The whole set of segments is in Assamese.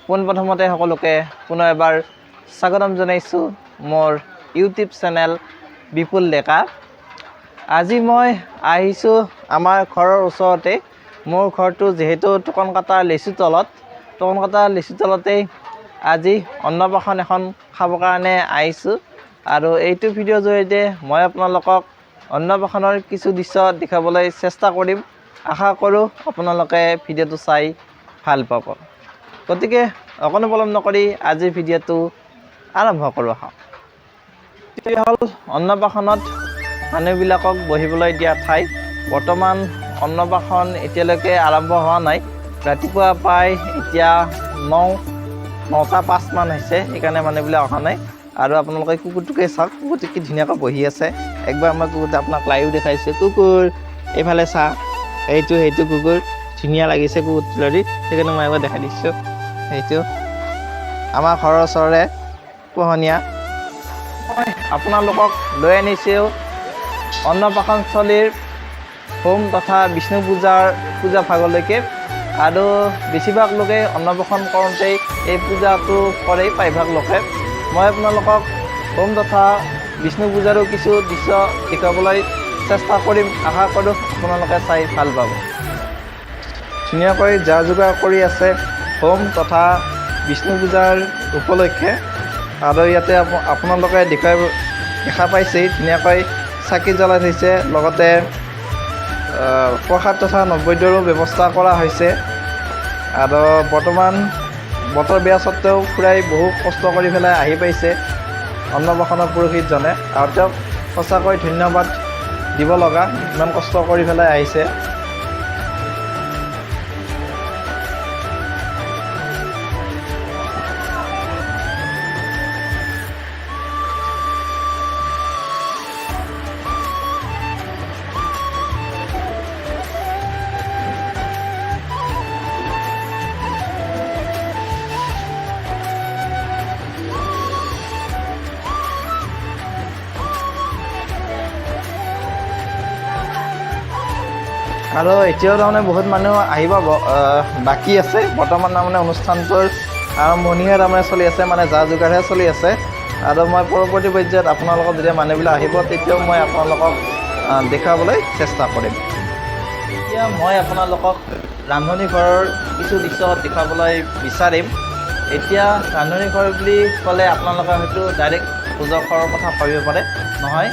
পোনপ্ৰথমতে সকলোকে পুনৰ এবাৰ স্বাগতম জনাইছোঁ মোৰ ইউটিউব চেনেল বিপুল ডেকা। আজি মই আহিছোঁ আমাৰ ঘৰৰ ওচৰতে। মোৰ ঘৰটো যিহেতু টকনকাটা লিচু তলতেই আজি অন্নপ্ৰাশন এখন খাবৰ কাৰণে আহিছোঁ। আৰু এইটো ভিডিঅ'ৰ জৰিয়তে মই আপোনালোকক অন্নপ্ৰাশনৰ কিছু দৃশ্য দেখাবলৈ চেষ্টা কৰিম। আশা কৰোঁ আপোনালোকে ভিডিঅ'টো চাই ভাল পাব। গতিকে অকণো পলম নকৰি আজিৰ ভিডিঅ'টো আৰম্ভ কৰোঁ আহক। এইটো হ'ল অন্নপ্ৰাশনত মানুহবিলাকক বহিবলৈ দিয়া ঠাই। বৰ্তমান অন্নপ্ৰাশন এতিয়ালৈকে আৰম্ভ হোৱা নাই। ৰাতিপুৱা প্ৰায় এতিয়া 9টা 5 মান হৈছে, সেইকাৰণে মানুহবিলাক অহা নাই। আৰু আপোনালোকে কুকুৰটোকে চাওক, কুকুৰটো কি ধুনীয়াকৈ বহি আছে। একবাৰ মই কুকুৰটো আপোনাক লাইভ দেখাইছোঁ। কুকুৰ এইফালে চা, সেইটো কুকুৰ ধুনীয়া লাগিছে কুকুৰটো ধৰি, সেইকাৰণে মই একবাৰ দেখাই দিছোঁ। সেইটো আমাৰ ঘৰৰ ওচৰৰে পোহনীয়া। মই আপোনালোকক লৈ আনিছোঁ অন্নপ্ৰাশনস্থলীৰ হোম তথা বিষ্ণু পূজা ভাগলৈকে। আৰু বেছিভাগ লোকে অন্নপ্ৰাশন কৰোঁতেই এই পূজাটো কৰে, প্ৰায়ভাগ লোকে। মই আপোনালোকক হোম তথা বিষ্ণু পূজাৰো কিছু দৃশ্য দেখুৱাবলৈ চেষ্টা কৰিম। আশা কৰোঁ আপোনালোকে চাই ভাল পাব। ধুনীয়াকৈ যা যোগাৰ কৰি আছে হোম তথা বিষ্ণু পূজাৰ উপলক্ষে। আৰু ইয়াতে আপোনালোকে দেখা পাইছেই ধুনীয়াকৈ চাকি জ্বলাই থৈছে, লগতে প্ৰসাদ তথা নৈবেদ্যৰো ব্যৱস্থা কৰা হৈছে। আৰু বৰ্তমান বতৰ বেয়া স্বত্বেও খুৰাই বহু কষ্ট কৰি পেলাই আহি পাইছে অন্নপ্ৰাশনৰ পুৰোহিতজনে। আৰু তেওঁক সঁচাকৈ ধন্যবাদ দিব লগা, ইমান কষ্ট কৰি পেলাই আহিছে। আৰু এতিয়াও তাৰমানে বহুত মানুহ আহিব বাকী আছে। বৰ্তমান তাৰমানে অনুষ্ঠানটোৰ আৰম্ভণিহে তাৰমানে চলি আছে, মানে যা যোগাৰহে চলি আছে। আৰু মই পৰৱৰ্তী পৰ্যায়ত আপোনালোকক যেতিয়া মানুহবিলাক আহিব তেতিয়াও মই আপোনালোকক দেখুৱাবলৈ চেষ্টা কৰিম। এতিয়া মই আপোনালোকক ৰান্ধনি ঘৰৰ কিছু দৃশ্য দেখুৱাবলৈ বিচাৰিম। এতিয়া ৰান্ধনি ঘৰ বুলি ক'লে আপোনালোকে হয়তো ডাইৰেক্ট ভোজৰ ঘৰৰ কথা ভাবিব পাৰে। নহয়,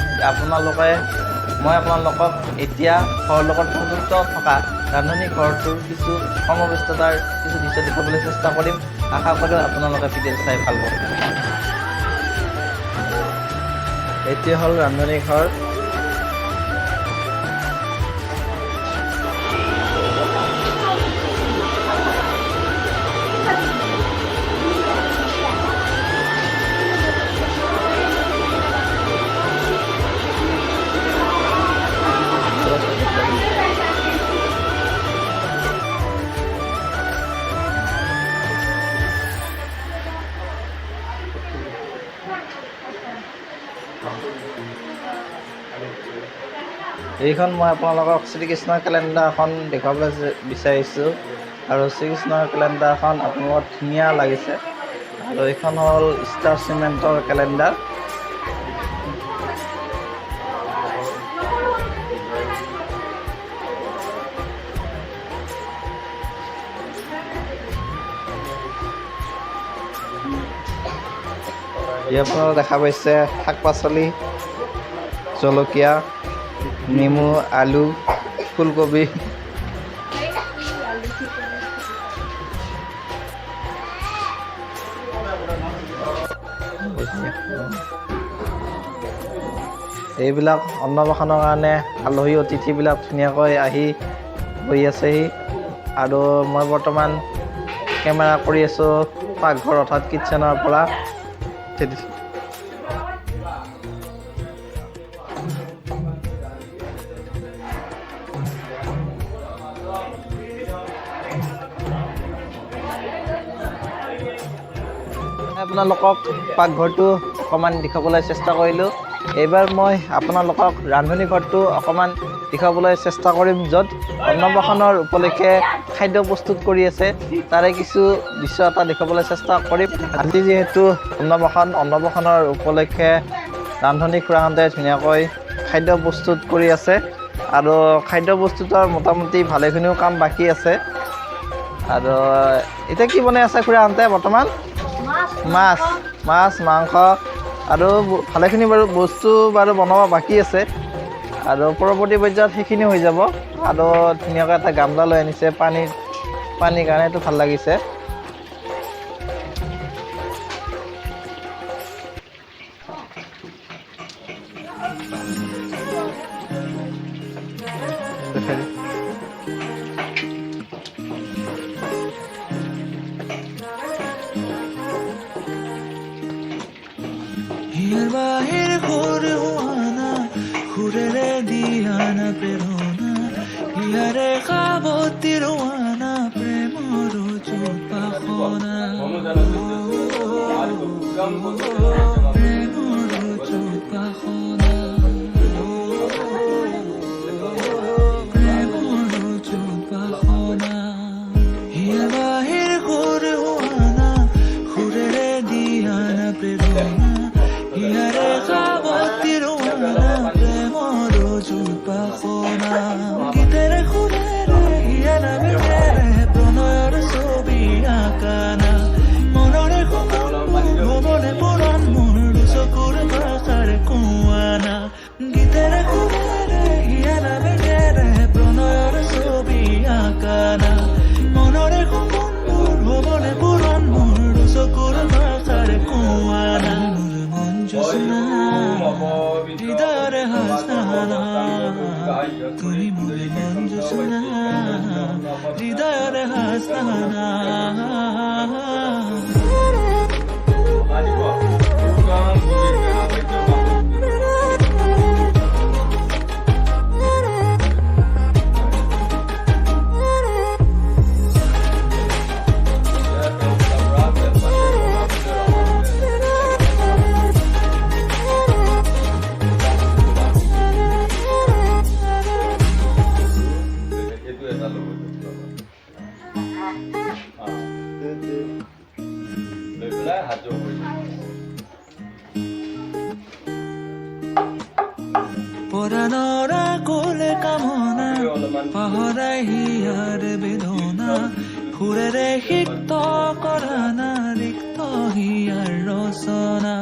মই আপোনালোকক এতিয়া ঘৰৰ লগত সংযুক্ত থকা ৰান্ধনি ঘৰটোৰ কিছু সমব্যস্ততাৰ কিছু দৃশ্য দেখুৱাবলৈ চেষ্টা কৰিম। আশা কৰোঁ আপোনালোকে ভিডিঅ'টো চাই ভাল পাব। এইটোৱে হ'ল ৰান্ধনি ঘৰ। এইখন মই আপোনালোকক শ্ৰীকৃষ্ণৰ কেলেণ্ডাৰখন দেখুৱাবলৈ বিচাৰিছোঁ। আৰু শ্ৰীকৃষ্ণৰ কেলেণ্ডাৰখন আপোনালোকক ধুনীয়া লাগিছে। আৰু এইখন হ'ল ষ্টাৰ চিমেণ্টৰ কেলেণ্ডাৰ। ইয়াত আপোনালোকে দেখা পাইছে শাক পাচলি, জলকীয়া, নেমু, আলু, ফুলকবি। এইবিলাক অন্নপ্ৰাশনৰ কাৰণে আলহী অতিথিবিলাক ধুনীয়াকৈ আহি বহি আছেহি। আৰু মই বৰ্তমান কেমেৰা কৰি আছোঁ পাকঘৰ অৰ্থাৎ কিটচেনৰ পৰা। আপোনালোকক পাকঘৰটো অকণমান দেখুৱাবলৈ চেষ্টা কৰিলোঁ। এইবাৰ মই আপোনালোকক ৰান্ধনি ঘৰটো অকণমান দেখুৱাবলৈ চেষ্টা কৰিম, য'ত অন্নপ্ৰাশনৰ উপলক্ষে খাদ্য প্ৰস্তুত কৰি আছে তাৰে কিছু দৃশ্য এটা দেখুৱাবলৈ চেষ্টা কৰিম। আজি যিহেতু অন্নপ্ৰাশনৰ উপলক্ষে ৰান্ধনি খুৰাহঁতে ধুনীয়াকৈ খাদ্য প্ৰস্তুত কৰি আছে আৰু খাদ্য প্ৰস্তুতৰ মোটামুটি ভালেখিনিও কাম বাকী আছে। আৰু এতিয়া কি বনাই আছে খুৰাহঁতে বৰ্তমান? মাছ মাংস আৰু ভালেখিনি বস্তু বনাব বাকী আছে আৰু পৰৱৰ্তী পৰ্যায়ত সেইখিনি হৈ যাব। আৰু ধুনীয়াকৈ এটা গামলা লৈ আনিছে পানীৰ কাৰণে, এইটো ভাল লাগিছে। বাহির ঘুরে হুয়ানা ঘুরে দিয়ানা প্রেরণা ইয়ারে খাবতি রোয়ানা প্রেমর চোপাখনা প্রেমর চোপাখনা প্রেমর চোপাখনা ইয়ার বাহির ঘুরে হুয়ানা ঘুরে দিয়ানা প্রেরণা ইয়ারে খাবতি রোয়ানা প্রেমর চোপাখনা গীতের খুরে হিয়ানা বেতেরে প্রণয়ের ছবি আঁকানা মনরে ভবনে পুরাণ মোর চকুর ভাষার কুয়ানা গীতের খুরে হিয়ানা বেতেরে প্রণয়ের ছবি আঁকানা মনরে ভবনে পুরাণ মোর চকুর ভাষার কুয়ানা হৃদয়ের হাসানা তুমি মনে মন জোসনা হৃদয়ের হাসানা পরানরা কোলে কামনা পাহৰাই হিয়াৰ বেদনা সুৰেৰে সিক্ত কৰানা ৰিক্ত হিয়াৰ ৰচনা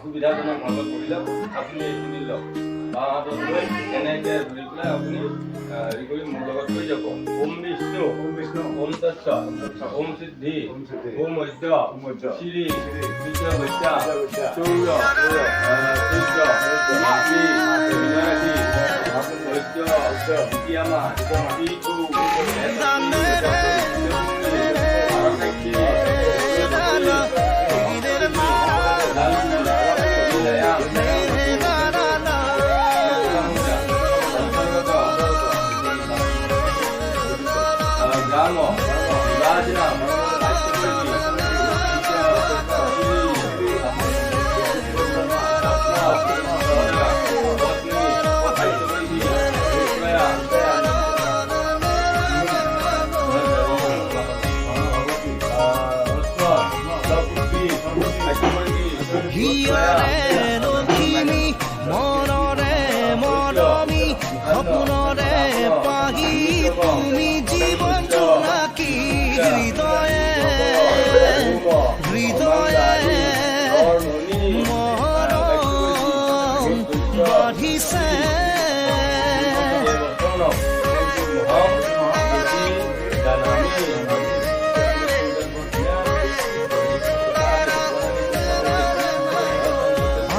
সুবিধাজনক ভাৱে কৰিলে আপুনি এইখিনি লওক বাহাদুৰ লৈ এনেকে ধৰি পেলাই আপুনি হেৰি কৰি মোৰ লগত লৈ যাব ওম বিষ্ণু ওম তৎস ওম সিদ্ধি ওম মধ্য শ্ৰী বিদ্যা বৈদ্যা চৌৰ সূৰ্য মাতৃ বিনায়ী বৈদ্য বিদ্যামা পিতু হিয়ৰে লখিমী মনৰে মৰমী সপোনৰে পাহি তুমি জীৱন জোনাকী হৃদয়ে হৃদয়ে মৰম বাঢ়িছে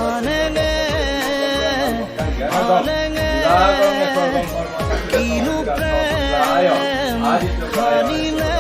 আনেনে আনেনে কিনো প্ৰেম সানিলে